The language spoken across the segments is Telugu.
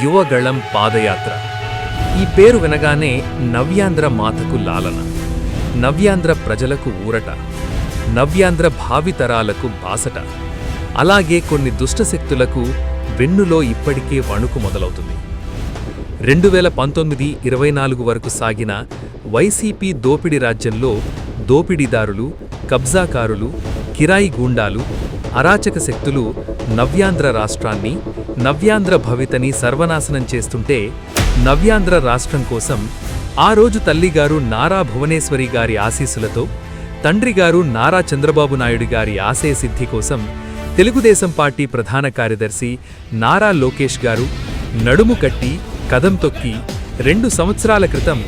యువగళం పాదయాత్ర. ఈ పేరు వినగానే నవ్యాంధ్ర మాతకు లాలన, నవ్యాంధ్ర ప్రజలకు ఊరట, నవ్యాంధ్ర భావితరాలకు బాసట. అలాగే కొన్ని దుష్టశక్తులకు వెన్నులో ఇప్పటికే వణుకు మొదలవుతుంది. 2019-24 వరకు సాగిన వైసీపీ దోపిడీ రాజ్యంలో దోపిడీదారులు, కబ్జాకారులు, కిరాయి గూండాలు, అరాచక శక్తులు నవ్యాంధ్ర రాష్ట్రాన్ని, నవ్యాంధ్ర భవితని సర్వనాశనం చేస్తుంటే, నవ్యాంధ్ర రాష్ట్రం కోసం ఆ రోజు తల్లిగారు నారా భువనేశ్వరి గారి ఆశీస్సులతో, తండ్రిగారు నారా చంద్రబాబు నాయుడు గారి ఆశయ సిద్ధి కోసం తెలుగుదేశం పార్టీ ప్రధాన కార్యదర్శి నారా లోకేష్ గారు నడుము కట్టి కదం తొక్కి 2 సంవత్సరాల క్రితం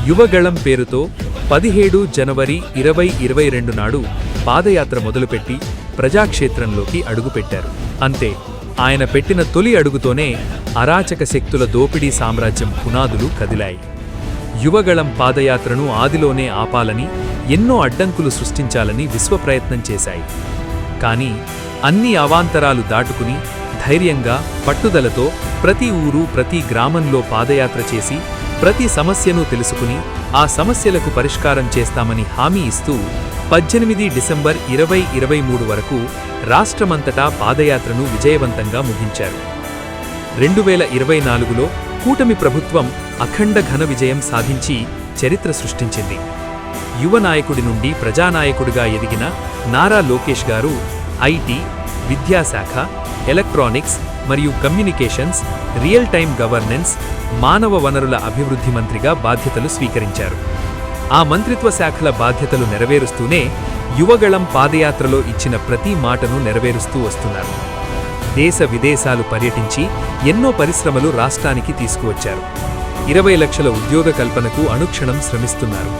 యువగళం పేరుతో 17 జనవరి 2022 నాడు పాదయాత్ర మొదలుపెట్టి ప్రజాక్షేత్రంలోకి అడుగుపెట్టారు. అంతే, ఆయన పెట్టిన తొలి అడుగుతోనే అరాచక శక్తుల దోపిడీ సామ్రాజ్యం పునాదులు కదిలాయి. యువగళం పాదయాత్రను ఆదిలోనే ఆపాలని, ఎన్నో అడ్డంకులు సృష్టించాలని విశ్వప్రయత్నం చేశాయి. కానీ అన్ని అవాంతరాలు దాటుకుని ధైర్యంగా, పట్టుదలతో ప్రతి ఊరు, ప్రతి గ్రామంలో పాదయాత్ర చేసి ప్రతి సమస్యను తెలుసుకుని ఆ సమస్యలకు పరిష్కారం చేస్తామని హామీ ఇస్తూ 18 డిసెంబర్ 2023 వరకు రాష్ట్రమంతటా పాదయాత్రను విజయవంతంగా ముగించారు. 2024లో కూటమి ప్రభుత్వం అఖండ ఘన విజయం సాధించి చరిత్ర సృష్టించింది. యువ నాయకుడి నుండి ప్రజానాయకుడిగా ఎదిగిన నారా లోకేష్ గారు ఐటీ, విద్యాశాఖ, ఎలక్ట్రానిక్స్ మరియు కమ్యూనికేషన్స్, రియల్ టైమ్ గవర్నెన్స్, మానవ వనరుల అభివృద్ధి మంత్రిగా బాధ్యతలు స్వీకరించారు. ఆ మంత్రిత్వ శాఖల బాధ్యతలు నెరవేరుస్తూనే యువగళం పాదయాత్రలో ఇచ్చిన ప్రతి మాటను నెరవేరుస్తూ వస్తున్నారు. దేశ విదేశాలు పర్యటించి ఎన్నో పరిశ్రమలు రాష్ట్రానికి తీసుకువచ్చారు. 20 లక్షల ఉద్యోగ కల్పనకు అనుక్షణం శ్రమిస్తున్నారు.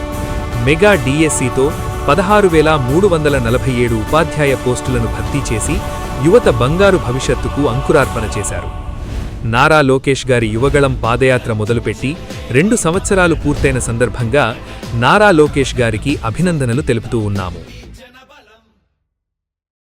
మెగా డిఎస్సితో 16,347 ఉపాధ్యాయ పోస్టులను భర్తీ చేసి యువత బంగారు భవిష్యత్తుకు అంకురార్పణ చేశారు. నారా లోకేష్ గారి యువగళం పాదయాత్ర మొదలుపెట్టి 2 సంవత్సరాలు పూర్తయిన సందర్భంగా నారా లోకేష్ గారికి అభినందనలు తెలుపుతూ ఉన్నాము.